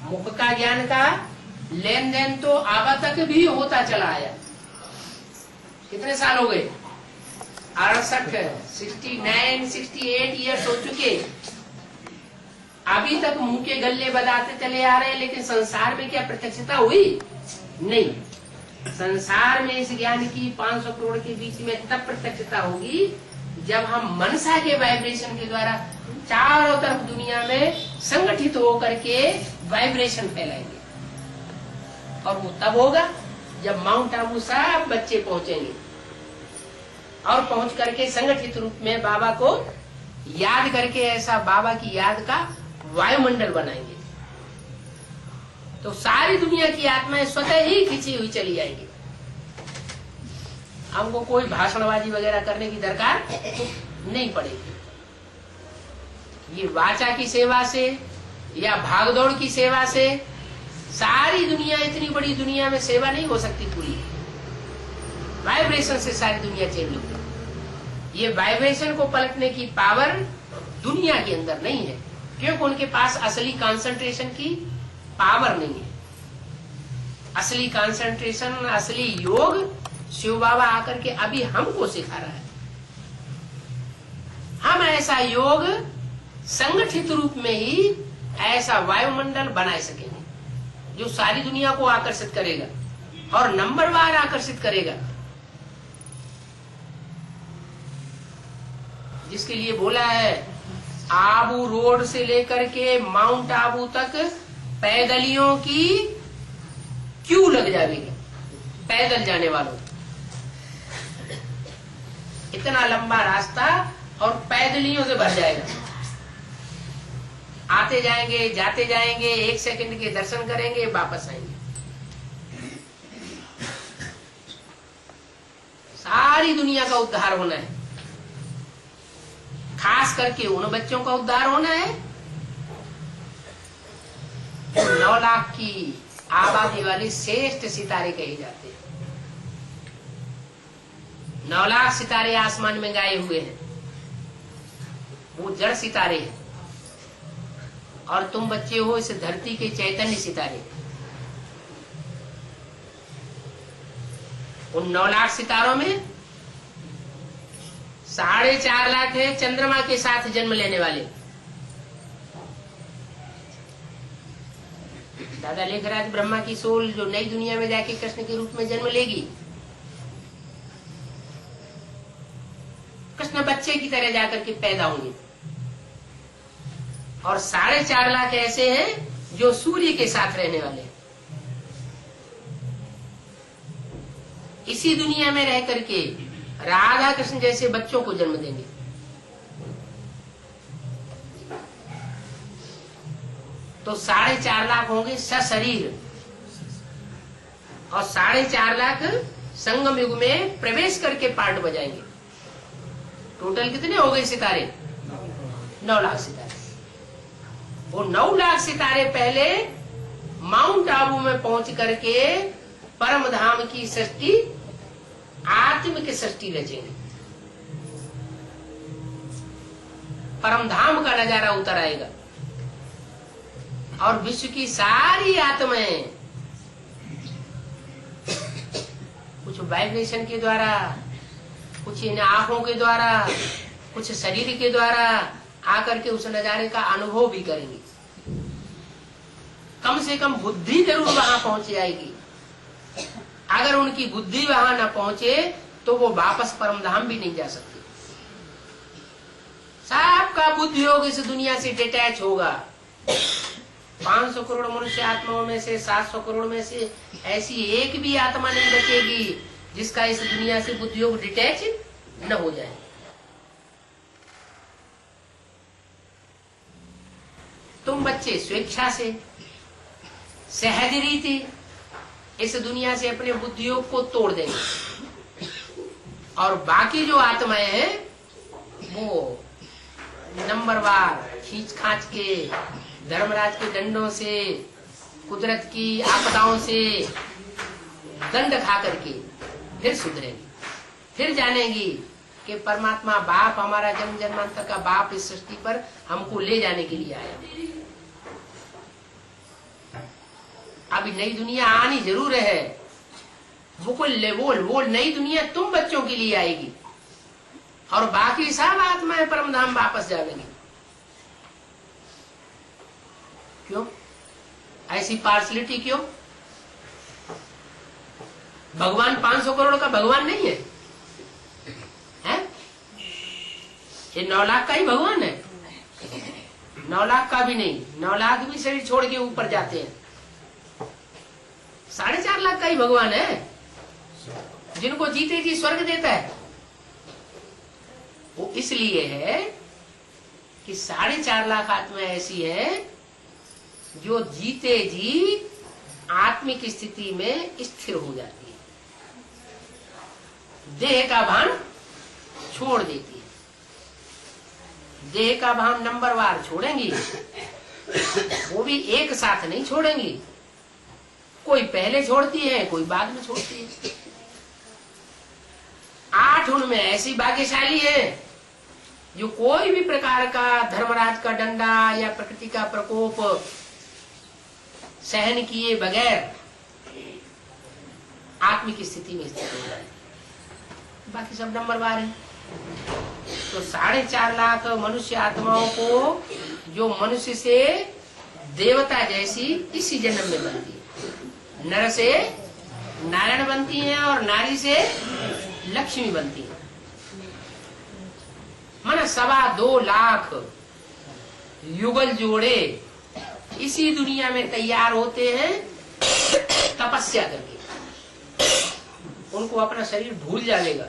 मुख का ज्ञान का लेन देन तो आबा तक भी होता चला आया। कितने साल हो गए? 69, 68 ईयर्स हो चुके। अभी तक मुंह के गल्ले बजाते चले आ रहे हैं, लेकिन संसार में क्या प्रत्यक्षता हुई? नहीं। संसार में इस ज्ञान की 500 करोड़ के बीच में तब प्रत्यक्षता होगी जब हम मनसा के वाइब्रेशन के द्वारा चारों तरफ दुनिया में संगठित होकर के वाइब्रेशन फैलाएंगे। और वो तब होगा जब माउंट आबू सब बच्चे पहुंचेंगे और पहुंच करके संगठित रूप में बाबा को याद करके ऐसा बाबा की याद का वायुमंडल बनाएंगे। तो सारी दुनिया की आत्माएं स्वतः ही खिंची हुई चली आएंगी। हमको कोई भाषणबाजी वगैरह करने की दरकार नहीं पड़ेगी। ये वाचा की सेवा से या भागदौड़ की सेवा से सारी दुनिया, इतनी बड़ी दुनिया में सेवा नहीं हो सकती पूरी। वाइब्रेशन से सारी दुनिया चेंज होगी। ये वाइब्रेशन को पलटने की पावर दुनिया के अंदर नहीं है, क्योंकि उनके पास असली कंसंट्रेशन की पावर नहीं है। असली कंसंट्रेशन, असली योग शिव बाबा आकर के अभी हमको सिखा रहा है। हम ऐसा योग संगठित रूप में ही ऐसा वायुमंडल बना सकेंगे जो सारी दुनिया को आकर्षित करेगा और नंबरवार आकर्षित करेगा। जिसके लिए बोला है आबू रोड से लेकर के माउंट आबू तक पैदलियों की क्यू लग जाएगी। पैदल जाने वालों, इतना लंबा रास्ता और पैदलियों से भर जाएगा। आते जाएंगे, जाते जाएंगे, 1 सेकंड के दर्शन करेंगे, वापस आएंगे। सारी दुनिया का उद्धार होना है। खास करके उन बच्चों का उद्धार होना है जो 9 लाख की आबादी वाले श्रेष्ठ सितारे कहे जाते हैं। 9 लाख सितारे आसमान में गाए हुए हैं, वो जड़ सितारे हैं। और तुम बच्चे हो इस धरती के चैतन्य सितारे। उन 9 लाख सितारों में 4.5 लाख है चंद्रमा के साथ जन्म लेने वाले। दादा लेखराज ब्रह्मा की सोल जो नई दुनिया में जाके कृष्ण के रूप में जन्म लेगी, कृष्ण बच्चे की तरह जाकर के पैदा होंगे। और 4.5 लाख ऐसे हैं जो सूर्य के साथ रहने वाले हैं। इसी दुनिया में रह करके राधा कृष्ण जैसे बच्चों को जन्म देंगे। तो 4.5 लाख होंगे सशरीर और 4.5 लाख संगम युग में प्रवेश करके पार्ट बजाएंगे। टोटल कितने हो गए सितारे? 9 लाख सितारे। वो 9 लाख सितारे पहले माउंट आबू में पहुंच करके परम धाम की सृष्टि, आत्मिक सृष्टि रचेंगे। परम धाम का नजारा उतर आएगा और विश्व की सारी आत्माएं कुछ वाइब्रेशन के द्वारा, कुछ इन आंखों के द्वारा, कुछ शरीर के द्वारा आकर के उस नजारे का अनुभव भी करेंगे। कम से कम बुद्धि जरूर वहां पहुंच जाएगी। अगर उनकी बुद्धि वहां न पहुंचे तो वो वापस परम धाम भी नहीं जा सकते। सबका बुद्धि योग इस दुनिया से डिटैच होगा। 500 करोड़ मनुष्य आत्माओं में से 700 करोड़ में से ऐसी एक भी आत्मा नहीं बचेगी जिसका इस दुनिया से बुद्धि योग डिटैच न हो जाए। तुम बच्चे स्वेच्छा से, सहज रीति इस दुनिया से अपने बुद्धि योग को तोड़ देंगे और बाकी जो आत्माएं हैं वो नंबरवार खींच खाच के, धर्मराज के दंडों से, कुदरत की आपदाओं से दंड खा करके फिर सुधरेंगी, फिर जानेंगी कि परमात्मा बाप, हमारा जन्म जन्मांतर का बाप इस सृष्टि पर हमको ले जाने के लिए आया। अभी नई दुनिया आनी जरूर है, वो नई दुनिया तुम बच्चों के लिए आएगी और बाकी सब आत्माएं परम धाम वापस जाएंगी। क्यों ऐसी पार्शलिटी क्यों? भगवान 500 करोड़ का भगवान नहीं है, हैं? ये 9 लाख का ही भगवान है। 9 लाख का भी नहीं, 9 लाख भी शरीर छोड़ के ऊपर जाते हैं। 4.5 लाख का ही भगवान है, जिनको जीते जी स्वर्ग देता है। वो इसलिए है कि 4.5 लाख आत्माएं ऐसी है जो जीते जी आत्मिक स्थिति में स्थिर हो जाती है, देह का भान छोड़ देती है। देह का भान नंबरवार छोड़ेंगी, वो भी एक साथ नहीं छोड़ेंगी, कोई पहले छोड़ती है कोई बाद में छोड़ती है। 8 उनमें ऐसी भाग्यशाली है जो कोई भी प्रकार का धर्मराज का डंडा या प्रकृति का प्रकोप सहन किए बगैर आत्मिक स्थिति में स्थित हो जाए। बाकी सब नंबरवार है। तो 4.5 लाख मनुष्य आत्माओं को, जो मनुष्य से देवता जैसी इसी जन्म में बनती है, नर से नारायण बनती हैं और नारी से लक्ष्मी बनती है। माना 2.25 लाख युगल जोड़े इसी दुनिया में तैयार होते हैं तपस्या करके। उनको अपना शरीर भूल जाएगा,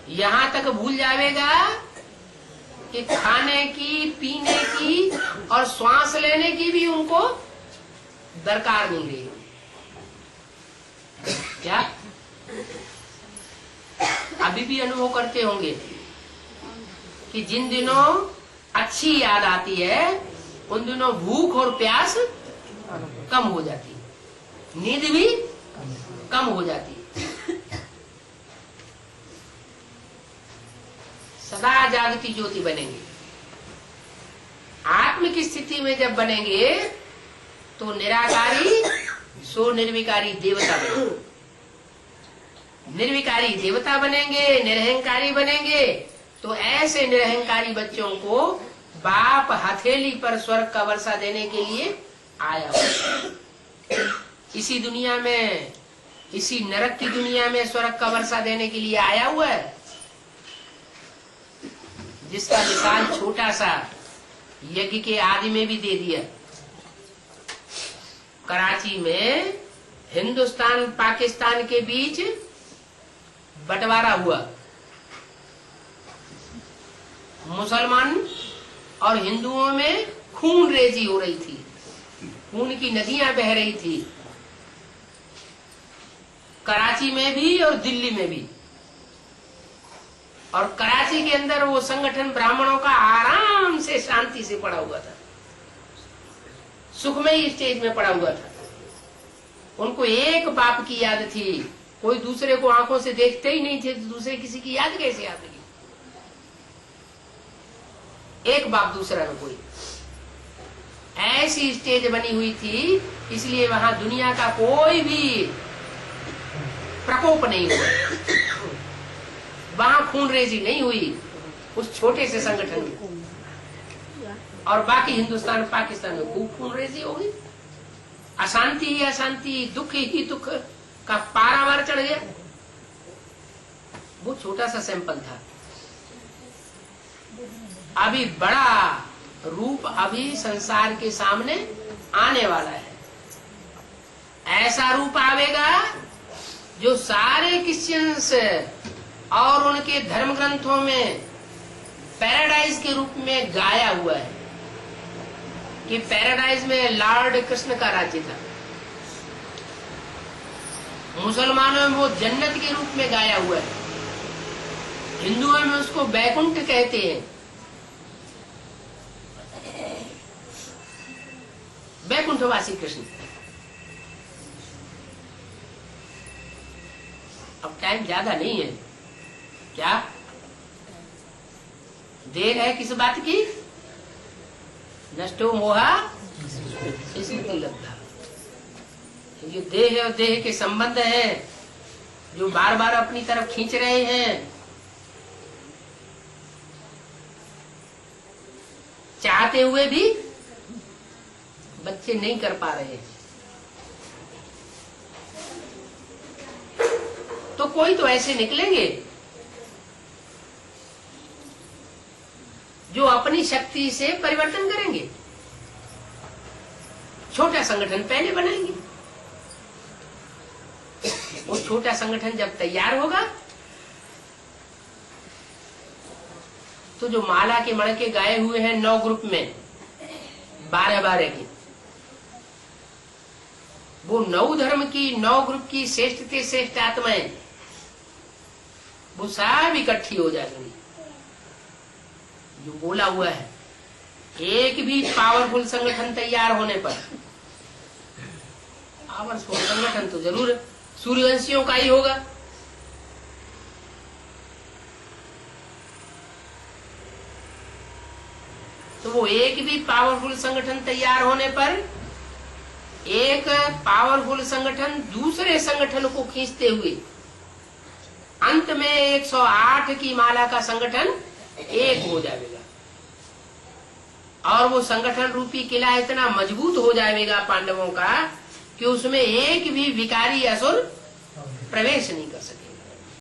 यहाँ तक भूल जाएगा कि खाने की, पीने की और श्वास लेने की भी उनको दरकार नहीं रही। क्या अभी भी अनुभव करते होंगे कि जिन दिनों अच्छी याद आती है उन दिनों भूख और प्यास कम हो जाती है, नींद भी कम हो जाती है। सदा जागती ज्योति बनेंगे। आत्मिक स्थिति में जब बनेंगे तो निराकारी सो निर्विकारी देवता बनेंगे। निर्विकारी देवता बनेंगे, निरहंकारी बनेंगे। तो ऐसे निरहंकारी बच्चों को बाप हथेली पर स्वर्ग का वर्षा देने के लिए आया हुआ। इसी दुनिया में, इसी नरक की दुनिया में स्वर्ग का वर्षा देने के लिए आया हुआ है, जिसका मिसाल छोटा सा यज्ञ के आदि में भी दे दिया। कराची में हिंदुस्तान पाकिस्तान के बीच बंटवारा हुआ। मुसलमान और हिंदुओं में खून रेजी हो रही थी, खून की नदियां बह रही थी, कराची में भी और दिल्ली में भी। और कराची के अंदर वो संगठन ब्राह्मणों का आराम से शांति से पड़ा हुआ था, सुखमयी स्टेज में पड़ा हुआ था। उनको एक बाप की याद थी, कोई दूसरे को आंखों से देखते ही नहीं थे, तो दूसरे किसी की याद कैसे आती? एक बाप दूसरा में कोई ऐसी स्टेज बनी हुई थी, इसलिए वहां दुनिया का कोई भी प्रकोप नहीं हुआ, वहां खूनरेजी नहीं हुई उस छोटे से संगठन में। और बाकी हिंदुस्तान पाकिस्तान में खूब खूनरेजी हो गई, अशांति ही अशांति, दुख ही दुख का पारावार चढ़ गया। वो छोटा सा सैंपल था। अभी बड़ा रूप अभी संसार के सामने आने वाला है। ऐसा रूप आवेगा जो सारे क्रिश्चियंस और उनके धर्म ग्रंथों में पैराडाइज के रूप में गाया हुआ है कि पैराडाइज में लॉर्ड कृष्ण का राज्य था। मुसलमानों में वो जन्नत के रूप में गाया हुआ है, हिंदुओं में उसको बैकुंठ कहते हैं। बैकुंठवासी कृष्ण। अब टाइम ज्यादा नहीं है, क्या देर है किस बात की? नष्टो मोहा स्मृति लब्धा। जो देह और देह के संबंध है, जो बार बार अपनी तरफ खींच रहे हैं, चाहते हुए भी बच्चे नहीं कर पा रहे हैं। तो कोई तो ऐसे निकलेंगे जो अपनी शक्ति से परिवर्तन करेंगे। छोटा संगठन पहले बनाएंगे। वो छोटा संगठन जब तैयार होगा तो जो माला के मणके गाए हुए हैं 9 ग्रुप में 12-12 की, वो 9 धर्म की 9 ग्रुप की श्रेष्ठ से श्रेष्ठ आत्माएं वो सब इकट्ठी हो जाएंगी। जो बोला हुआ है, एक भी पावरफुल संगठन तैयार होने पर, पावरफुल संगठन तो जरूर सूर्यवंशियों का ही होगा। तो वो एक भी पावरफुल संगठन तैयार होने पर एक पावरफुल संगठन दूसरे संगठन को खींचते हुए अंत में 108 की माला का संगठन एक हो जाएगा। और वो संगठन रूपी किला इतना मजबूत हो जाएगा पांडवों का कि उसमें एक भी विकारी असुर प्रवेश नहीं कर सकता।